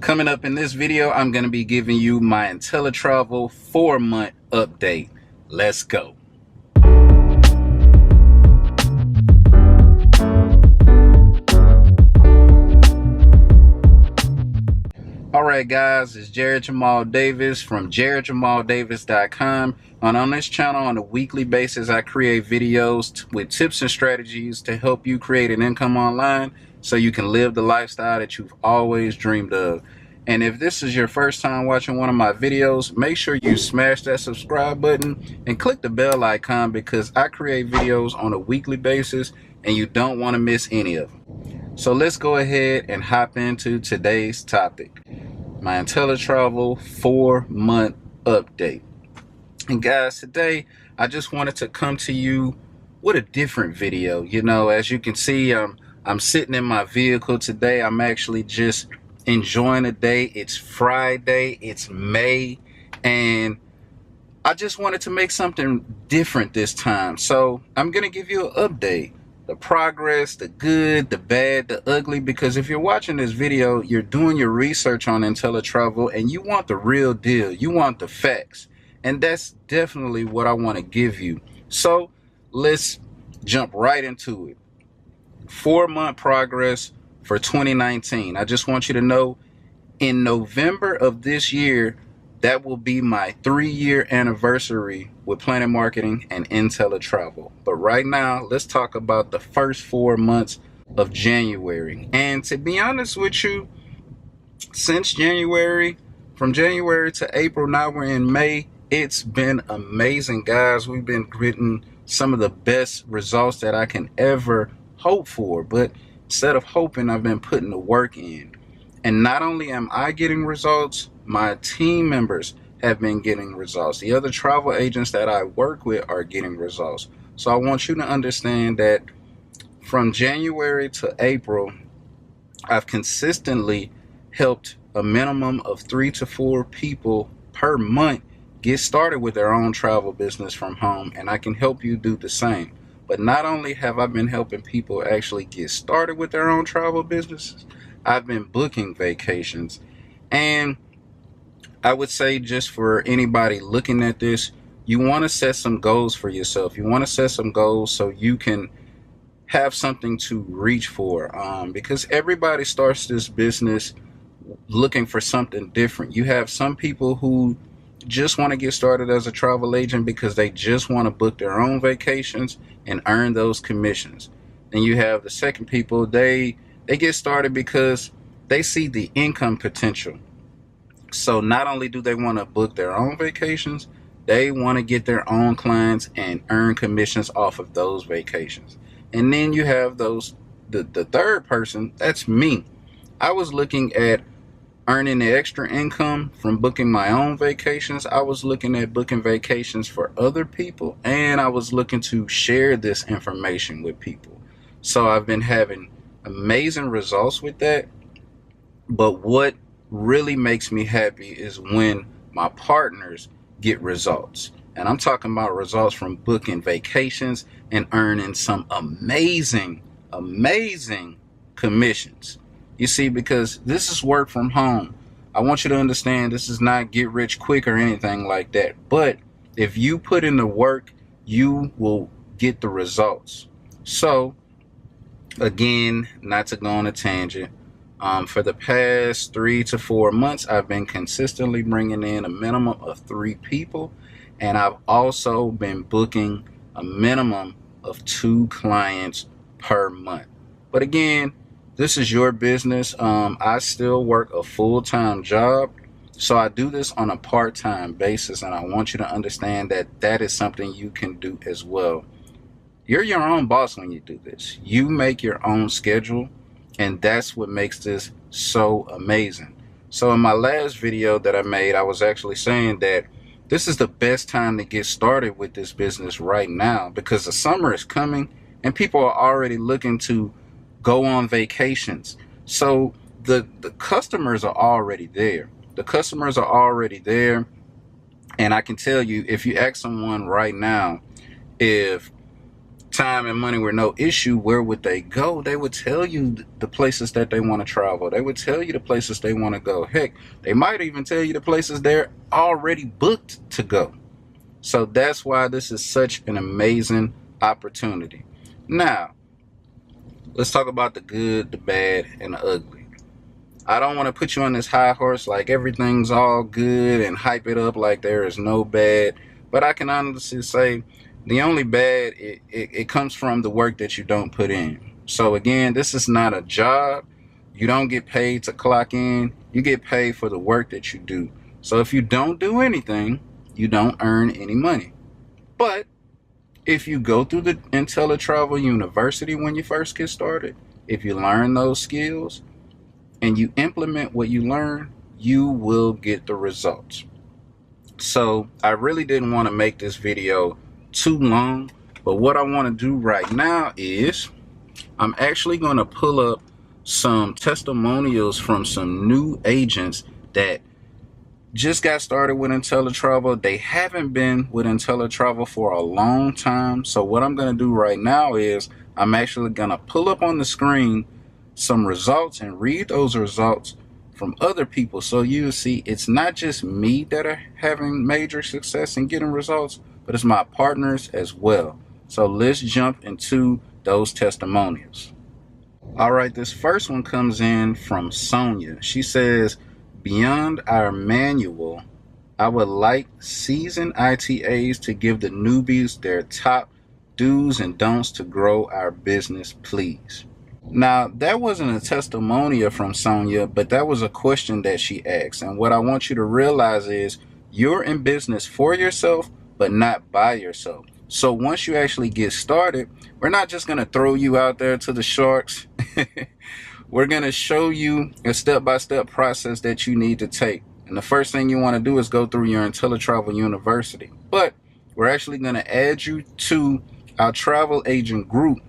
Coming up in this video, I'm going to be giving you my Inteletravel 4-month update. Let's go. Alright guys, it's Jarrett-Jamal Davis from Jarrett-JamalDavis.com. And on this channel, on a weekly basis, I create videos with tips and strategies to help you create an income online so you can live the lifestyle that you've always dreamed of. And if this is your first time watching one of my videos, make sure you smash that subscribe button and click the bell icon, because I create videos on a weekly basis and you don't want to miss any of them. So let's go ahead and hop into today's topic, my Inteletravel 4-month update. And guys, today I just wanted to come to you with a different video. You know, as you can see, I'm sitting in my vehicle today. I'm actually just enjoying the day. It's Friday, it's May, and I just wanted to make something different this time. So I'm gonna give you an update, the progress, the good, the bad, the ugly, because if you're watching this video, you're doing your research on Inteletravel and you want the real deal, you want the facts, and that's definitely what I want to give you. So let's jump right into it. 4-month progress for 2019. I just want you to know, in November of this year, that will be my 3-year anniversary with Planet Marketing and Inteletravel. But right now, let's talk about the first 4 months of January. And to be honest with you, since January, from January to April, now we're in May, it's been amazing, guys. We've been getting some of the best results that I can ever hope for. But instead of hoping, I've been putting the work in. And not only am I getting results, my team members have been getting results. The other travel agents that I work with are getting results. So I want you to understand that from January to April, I've consistently helped a minimum of 3 to 4 people per month get started with their own travel business from home, and I can help you do the same. But not only have I been helping people actually get started with their own travel businesses, I've been booking vacations. And I would say, just for anybody looking at this, you want to set some goals for yourself. You want to set some goals so you can have something to reach for, because everybody starts this business looking for something different. You have some people who just want to get started as a travel agent because they just want to book their own vacations and earn those commissions. Then you have the second people, they get started because they see the income potential. So not only do they want to book their own vacations, they want to get their own clients and earn commissions off of those vacations. And then you have the third person, that's me. I was looking at earning the extra income from booking my own vacations. I was looking at booking vacations for other people, and I was looking to share this information with people. So I've been having amazing results with that. But what really makes me happy is when my partners get results. And I'm talking about results from booking vacations and earning some amazing commissions. You see, because this is work from home. I want you to understand, this is not get rich quick or anything like that. But if you put in the work, you will get the results. So again, not to go on a tangent, for the past 3 to 4 months, I've been consistently bringing in a minimum of 3 people. And I've also been booking a minimum of 2 clients per month. But again, this is your business. I still work a full-time job, so I do this on a part-time basis, and I want you to understand that that is something you can do as well. You're your own boss when you do this. You make your own schedule, and that's what makes this so amazing. So in my last video that I made, I was actually saying that this is the best time to get started with this business right now, because the summer is coming and people are already looking to go on vacations. So the customers are already there. The customers are already there. And I can tell you, if you ask someone right now if time and money were no issue, where would they go? They would tell you the places that they want to travel. They would tell you the places they want to go. Heck, they might even tell you the places they're already booked to go. So that's why this is such an amazing opportunity. Now, let's talk about the good, the bad, and the ugly. I don't want to put you on this high horse like everything's all good and hype it up like there is no bad. But I can honestly say the only bad, it comes from the work that you don't put in. So again, this is not a job. You don't get paid to clock in. You get paid for the work that you do. So if you don't do anything, you don't earn any money. But if you go through the Inteletravel University when you first get started, if you learn those skills and you implement what you learn, you will get the results. So I really didn't want to make this video too long, but what I want to do right now is I'm actually going to pull up some testimonials from some new agents that just got started with Inteletravel. They haven't been with Inteletravel for a long time. So what I'm going to do right now is I'm actually going to pull up on the screen some results and read those results from other people. So you see it's not just me that are having major success in getting results, but it's my partners as well. So let's jump into those testimonials. All right, this first one comes in from Sonia. She says, beyond our manual, I would like seasoned ITAs to give the newbies their top do's and don'ts to grow our business, please. Now, that wasn't a testimonial from Sonia, but that was a question that she asked. And what I want you to realize is you're in business for yourself, but not by yourself. So once you actually get started, we're not just going to throw you out there to the sharks. We're going to show you a step-by-step process that you need to take. And the first thing you want to do is go through your Inteletravel University. But we're actually going to add you to our travel agent group.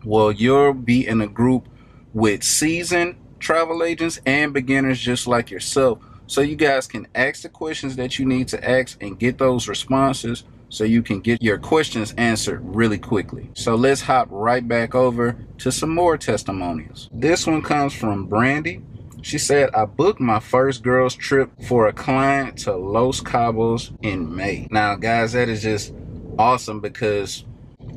Well, you'll be in a group with seasoned travel agents and beginners just like yourself. So you guys can ask the questions that you need to ask and get those responses so you can get your questions answered really quickly. So let's hop right back over to some more testimonials. This one comes from Brandy. She said, I booked my first girls trip for a client to Los Cabos in May. Now, guys, that is just awesome because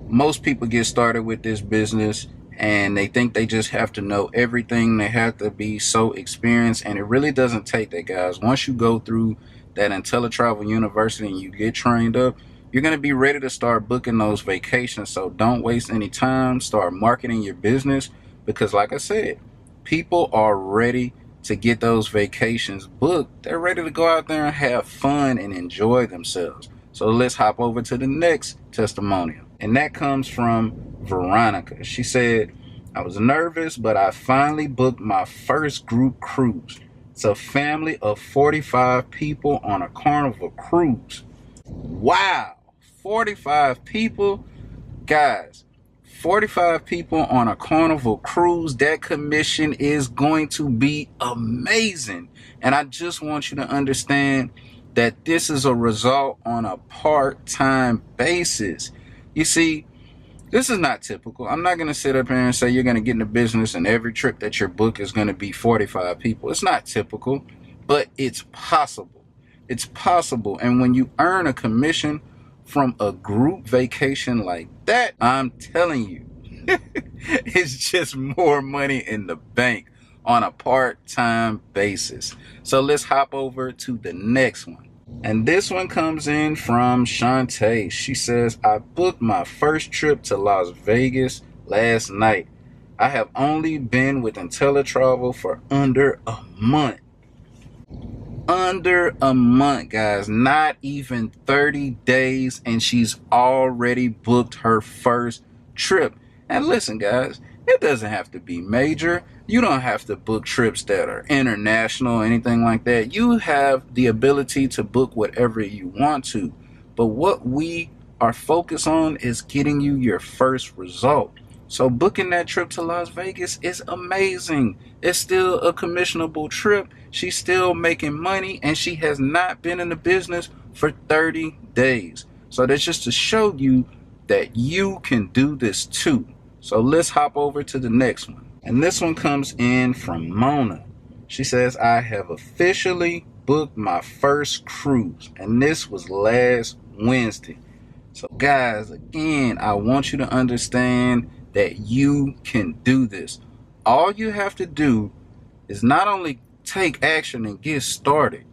most people get started with this business and they think they just have to know everything. They have to be so experienced, and it really doesn't take that, guys. Once you go through that Inteletravel University and you get trained up, you're going to be ready to start booking those vacations. So don't waste any time. Start marketing your business because, like I said, people are ready to get those vacations booked. They're ready to go out there and have fun and enjoy themselves. So let's hop over to the next testimonial. And that comes from Veronica. She said, I was nervous, but I finally booked my first group cruise. It's a family of 45 people on a Carnival cruise. Wow, 45 people. Guys, 45 people on a Carnival cruise. That commission is going to be amazing. And I just want you to understand that this is a result on a part-time basis. You see, this is not typical. I'm not going to sit up here and say you're going to get in the business and every trip that your book is going to be 45 people. It's not typical, but it's possible. It's possible. And when you earn a commission from a group vacation like that, I'm telling you, it's just more money in the bank on a part-time basis. So let's hop over to the next one. And this one comes in from Shantae. She says, I booked my first trip to Las Vegas last night. I have only been with Inteletravel for under a month. Under a month, guys. Not even 30 days, and she's already booked her first trip. And listen, guys, it doesn't have to be major. You don't have to book trips that are international or anything like that. You have the ability to book whatever you want to. But what we are focused on is getting you your first result. So booking that trip to Las Vegas is amazing. It's still a commissionable trip. She's still making money, and she has not been in the business for 30 days. So that's just to show you that you can do this too. So let's hop over to the next one. And this one comes in from Mona. She says, I have officially booked my first cruise, and this was last Wednesday. So guys, again, I want you to understand that you can do this. All you have to do is not only take action and get started,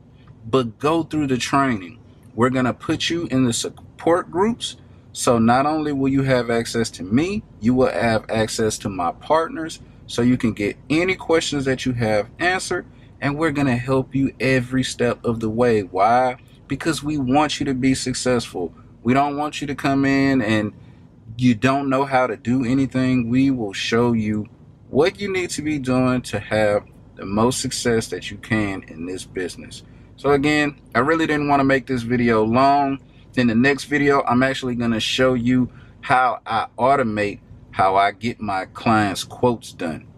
but go through the training. We're going to put you in the support groups. So not only will you have access to me, you will have access to my partners, so you can get any questions that you have answered, and we're going to help you every step of the way. Why? Because we want you to be successful. We don't want you to come in and you don't know how to do anything. We will show you what you need to be doing to have the most success that you can in this business. So again, I really didn't want to make this video long. In the next video, I'm actually going to show you how I automate how I get my clients' quotes done.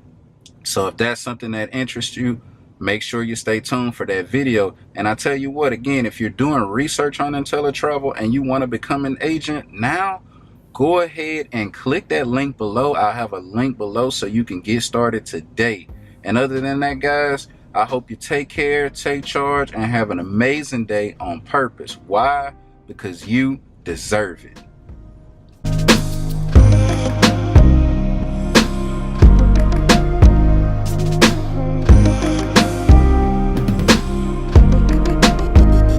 So if that's something that interests you, make sure you stay tuned for that video. And I tell you what, again, if you're doing research on Inteletravel and you want to become an agent now, go ahead and click that link below. I'll have a link below so you can get started today. And other than that, guys, I hope you take care, take charge, and have an amazing day on purpose. Why? Because you deserve it.